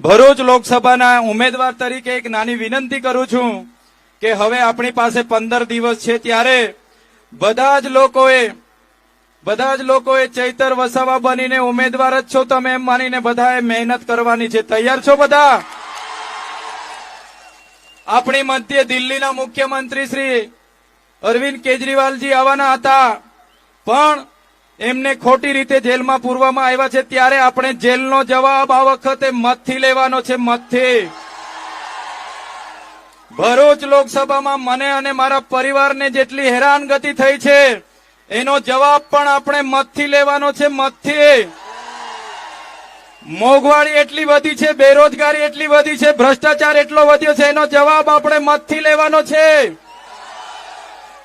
ભરૂચ લોકસભાના ઉમેદવાર તરીકે એક નાની વિનંતી કરું છું કે હવે આપણી પાસે 15 દિવસ છે, ત્યારે બધા જ લોકોએ ચૈતર વસાવા બનીને ઉમેદવાર જ છો તમે એમ માનીને બધાએ મહેનત કરવાની છે. તૈયાર છો બધા? આપણી મધ્યે દિલ્હીના મુખ્યમંત્રી શ્રી અરવિંદ કેજરીવાલજી આવવાના હતા, પણ એમને ખોટી રીતે જેલમાં પૂરવામાં આવ્યા છે. ત્યારે આપણે જેલનો જવાબ આ વખતે મતથી લેવાનો છે, મતથી. ભરૂચ લોકસભામાં મને અને મારા પરિવારને જેટલી હેરાનગતિ થઈ છે એનો જવાબ પણ આપણે મતથી લેવાનો છે, મતથી. મોંઘવારી એટલી વધી છે, બેરોજગારી એટલી વધી છે, ભ્રષ્ટાચાર એટલો વધ્યો છે, એનો જવાબ આપણે મતથી લેવાનો છે.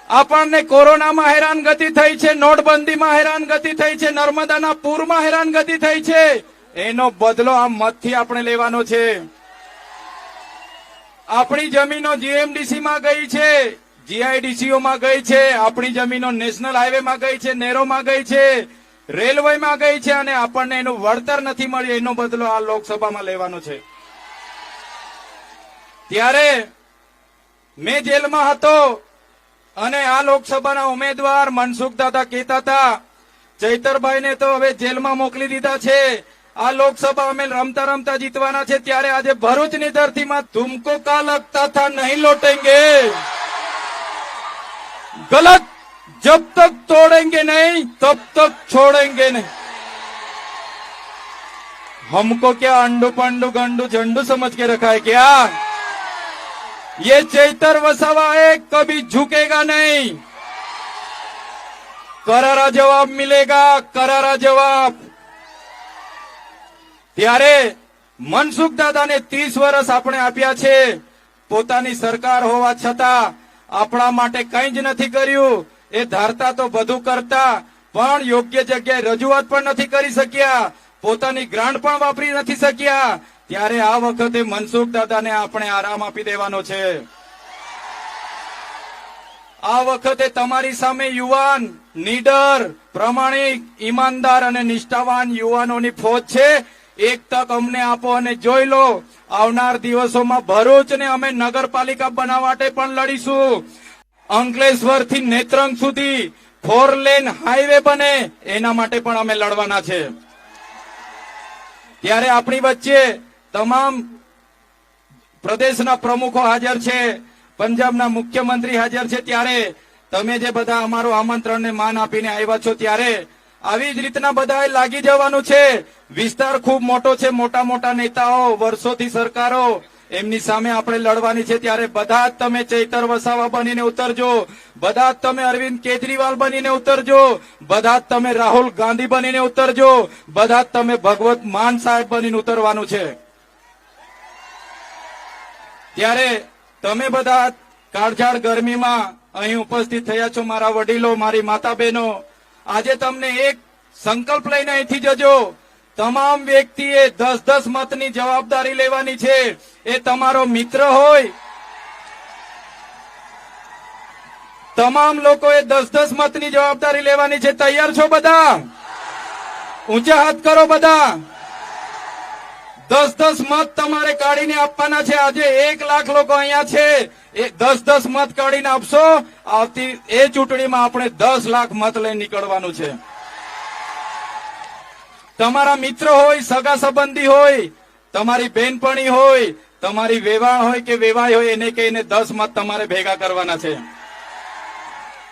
આપણને કોરોનામાં હેરાનગતિ થઈ છે, નોટબંધીમાં હેરાનગતિ થઈ છે, નર્મદાના પૂરમાં હેરાનગતિ થઈ છે, એનો બદલો આ મતથી આપણે લેવાનો છે. આપણી જમીનો જીએમડીસીમાં ગઈ છે, જીઆઈડીસીઓમાં ગઈ છે, આપણી જમીનો નેશનલ હાઈવેમાં ગઈ છે, નહેરોમાં ગઈ છે, રેલવેમાં ગઈ છે, અને આપણને એનું વળતર નથી મળ્યું. એનો બદલો આ લોકસભામાં લેવાનો છે. ત્યારે મેં જેલમાં હતો અને આ લોકસભાના ઉમેદવાર મનસુખ દાદા કહેતા હતા ચૈતરભાઈને તો હવે જેલમાં મોકલી દીધા છે, આ લોકસભા અમે રમતા રમતા જીતવાના છે. ત્યારે આજે ભરૂચની ધરતીમાં તુમકો કા લગતા થા નહીં લौटेंगे, गलत जब तक तोड़ेंगे नहीं तब तक छोड़ेंगे नहीं. हमको क्या अंडू पंडू गंडू झंडू समझ के रखा है क्या? ये चैतर वसावा है, कभी झुकेगा नहीं. करारा जवाब मिलेगा, करारा जवाब. ત્યારે મનસુખ દાદાને 30 વર્ષ આપણે આપ્યા છે, પોતાની સરકાર હોવા છતાં આપણા માટે કંઈ જ નથી કર્યું. એ ધારતા તો બધું કરતા, પણ યોગ્ય જગ્યાએ રજૂઆત પણ નથી કરી શક્યા, પોતાની ગ્રાન્ટ પણ વાપરી નથી શક્યા. ત્યારે આ વખતે મનસુખ દાદાને આપણે આરામ આપી દેવાનો છે. આ વખતે તમારી સામે યુવાન, નીડર, પ્રમાણિક, ઈમાનદાર અને નિષ્ઠાવાન યુવાનોની ફોજ છે. એક તક અમને આપો અને જોઈ લો, આવનાર દિવસોમાં ભરૂચને અમે નગરપાલિકા બનાવવા માટે પણ લડીશું. અંકલેશ્વરથી નેત્રંગ સુધી 4 લેન હાઈવે બને એના માટે પણ અમે લડવાના છે. ત્યારે આપણી વચ્ચે તમામ પ્રદેશના પ્રમુખો હાજર છે, પંજાબના મુખ્યમંત્રી હાજર છે. ત્યારે તમે જે બધા અમારું આમંત્રણને માન આપીને આવ્યા છો, ત્યારે આવી જ રીતના બધાએ લાગી જવાનું છે. વિસ્તાર ખૂબ મોટો છે, મોટા મોટા નેતાઓ, વર્ષોથી સરકારો, એમની સામે આપણે લડવાની છે. ત્યારે બધા જ તમે ચૈતર વસાવા બનીને ઉતરજો, બધા જ તમે અરવિંદ કેજરીવાલ બનીને ઉતરજો, બધા જ તમે રાહુલ ગાંધી બનીને ઉતરજો, બધા જ તમે ભગવત માન સાહેબ બનીને ઉતરવાનું છે. ત્યારે તમે બધા કાળઝાળ ગરમીમાં અહીં ઉપસ્થિત થયા છો, મારા વડીલો, મારી માતા બહેનો. આજે તમને એક સંકલ્પ લઈને અહીંથી જજો. તમામ વ્યક્તિએ 10-10 મતની જવાબદારી લેવાની છે. એ તમારો મિત્ર હોય, તમામ લોકોએ 10-10 મતની જવાબદારી લેવાની છે. તૈયાર છો બધા? ઊંચા હાથ કરો બધા. 10-10 મત તમારે કાઢીને આપવાના છે. આજે 1 લાખ લોકો અહીંયા છે, એ 10-10 મત કાઢીને આપશો. આવતી એ ચૂંટણીમાં આપણે 10 લાખ મત લઈને નીકળવાનું છે. તમારા મિત્ર હોય, સગા સંબંધી હોય, તમારી બહેનપણી હોય, તમારી વેવાણ હોય કે વેવાય હોય, એને કહીને 10 મત તમારે ભેગા કરવાના છે.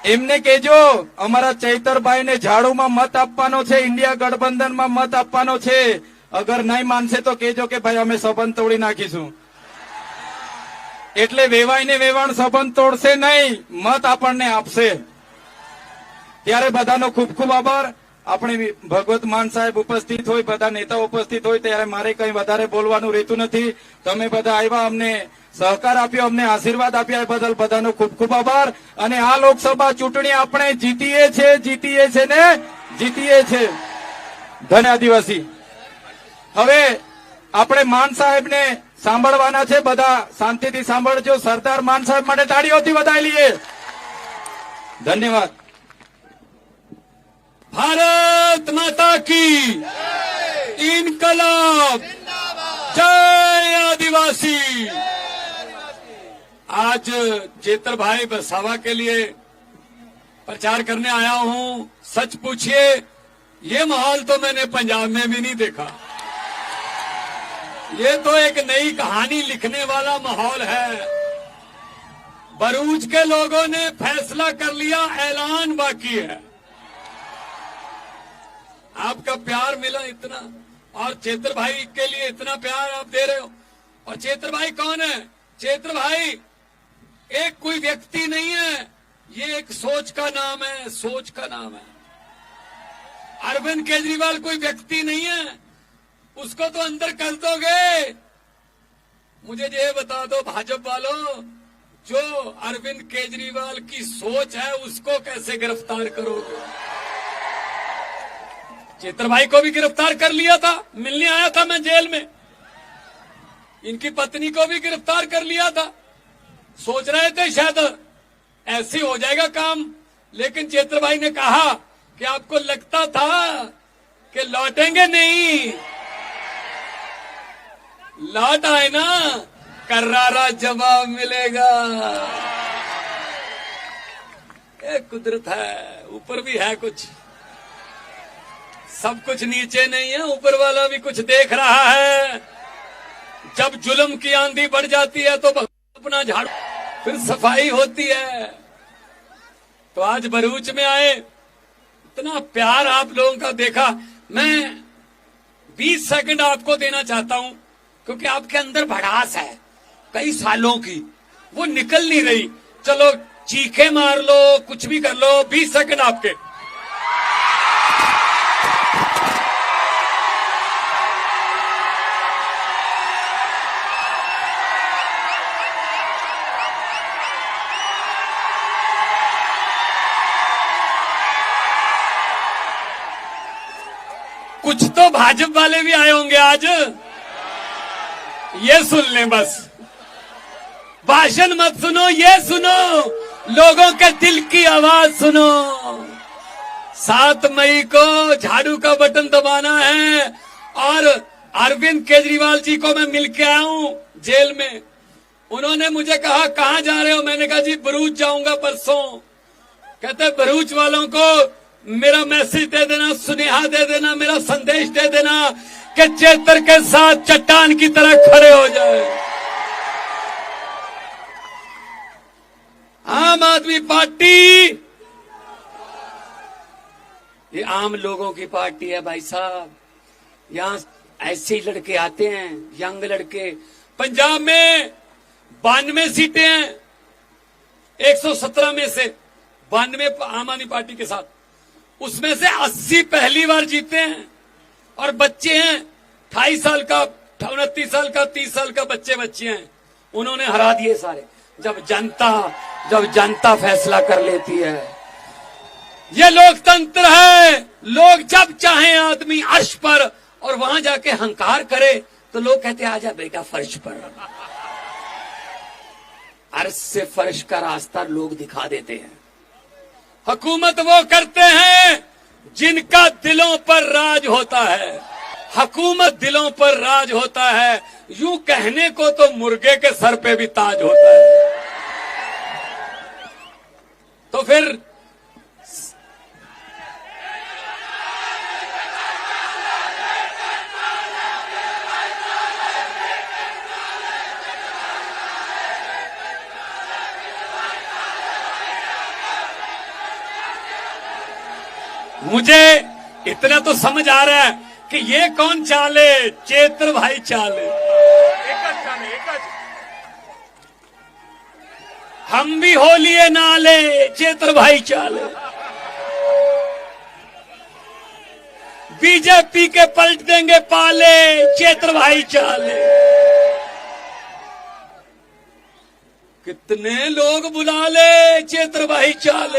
એમને કહેજો અમારા ચૈતરભાઈને ઝાડુમાં મત આપવાનો છે, ઇન્ડિયા ગઠબંધનમાં મત આપવાનો છે. અગર નહીં માનશે તો કહેજો કે ભાઈ અમે સંબંધ તોડી નાખીશું. એટલે વેવાઈને વેવાણ સંબંધ તોડશે નહીં, મત આપણને આપશે. ત્યારે બધાનો ખૂબ ખૂબ આભાર. આપણે ભગવત માન સાહેબ ઉપસ્થિત હોય, બધા નેતાઓ ઉપસ્થિત હોય, ત્યારે મારે કંઈ વધારે બોલવાનું રહેતું નથી. તમે બધા આવ્યા, અમને સહકાર આપ્યો, અમને આશીર્વાદ આપ્યા, એ બદલ બધાનો ખૂબ ખૂબ આભાર. અને આ લોકસભા ચૂંટણી આપણે જીતીએ છે ને જીતીએ છે. ધન્ય આદિવાસી. હવે આપણે માન સાહેબને સાંભળવાના છે. બધા શાંતિથી સાંભળજો. સરદાર માન સાહેબ માટે તાળીઓથી વધાવી લઈએ. ધન્યવાદ. भारत माता की इनकलाब जय आदिवासी। आज चेतर भाई बसावा के लिए प्रचार करने आया हूं। सच पूछिए, ये माहौल तो मैंने पंजाब में भी नहीं देखा। ये तो एक नई कहानी लिखने वाला माहौल है। भरूच के लोगों ने फैसला कर लिया, ऐलान बाकी है। आपका प्यार मिला इतना, और चेतर भाई के लिए इतना प्यार आप दे रहे हो। और चेतर भाई कौन है? चेतर भाई एक कोई व्यक्ति नहीं है, ये एक सोच का नाम है, सोच का नाम है। अरविंद केजरीवाल कोई व्यक्ति नहीं है, उसको तो अंदर कर दोगे। मुझे ये बता दो भाजपा वालों, जो अरविंद केजरीवाल की सोच है उसको कैसे गिरफ्तार करोगे? चेतर भाई को भी गिरफ्तार कर लिया था, मिलने आया था मैं जेल में। इनकी पत्नी को भी गिरफ्तार कर लिया था। सोच रहे थे शायद ऐसे हो जाएगा काम, लेकिन चेतर भाई ने कहा कि आपको लगता था कि लौटेंगे नहीं, लौट आए ना, करारा जवाब मिलेगा। ये कुदरत है, ऊपर भी है कुछ, सब कुछ नीचे नहीं है, ऊपर वाला भी कुछ देख रहा है। जब जुल्म की आंधी बढ़ जाती है तो अपना झाड़ू, फिर सफाई होती है। तो आज भरूच में आए, इतना प्यार आप लोगों का देखा। मैं 20 सेकंड आपको देना चाहता हूं, क्योंकि आपके अंदर भड़ास है कई सालों की, वो निकल नहीं रही। चलो चीखे मार लो, कुछ भी कर लो, 20 सेकंड आपके। कुछ तो भाजपा वाले भी आए होंगे आज, ये सुन लें बस। भाषण मत सुनो, ये सुनो, लोगों के दिल की आवाज सुनो। 7 मई को झाड़ू का बटन दबाना है। और अरविंद केजरीवाल जी को मैं मिलके आया हूं जेल में। उन्होंने मुझे कहा कहां जा रहे हो? मैंने कहा जी भरूच जाऊंगा परसों। कहते भरूच वालों को मेरा मैसेज दे देना, सुनेहा दे देना, मेरा संदेश दे देना कि चेतर के साथ चट्टान की तरह खड़े हो जाए। आम आदमी पार्टी ये आम लोगों की पार्टी है भाई साहब। यहां ऐसे ही लड़के आते हैं, यंग लड़के। पंजाब में 92 सीटें हैं, 117 में से 92 आम आदमी पार्टी के साथ, उसमें से 80 पहली बार जीते हैं। और बच्चे हैं 28 साल का, 29 साल का, 30 साल का बच्चे हैं, उन्होंने हरा दिए सारे। जब जनता फैसला कर लेती है, ये लोकतंत्र है। लोग जब चाहें आदमी अर्श पर, और वहां जाके हंकार करे तो लोग कहते आजा बेटा फर्श पर। अर्श से फर्श का रास्ता लोग दिखा देते हैं। हुकूमत वो करते हैं जिनका दिलों पर राज होता है। हुकूमत दिलों पर राज होता है। यूं कहने को तो मुर्गे के सर पे भी ताज होता है। तो फिर मुझे इतना तो समझ आ रहा है कि ये कौन चाले, चेतर भाई चाले। हम भी हो लिए नाले, चेतर भाई चाले। बीजेपी के पलट देंगे पाले, चेतर भाई चाले। कितने लोग बुला ले, चेतर भाई चाले।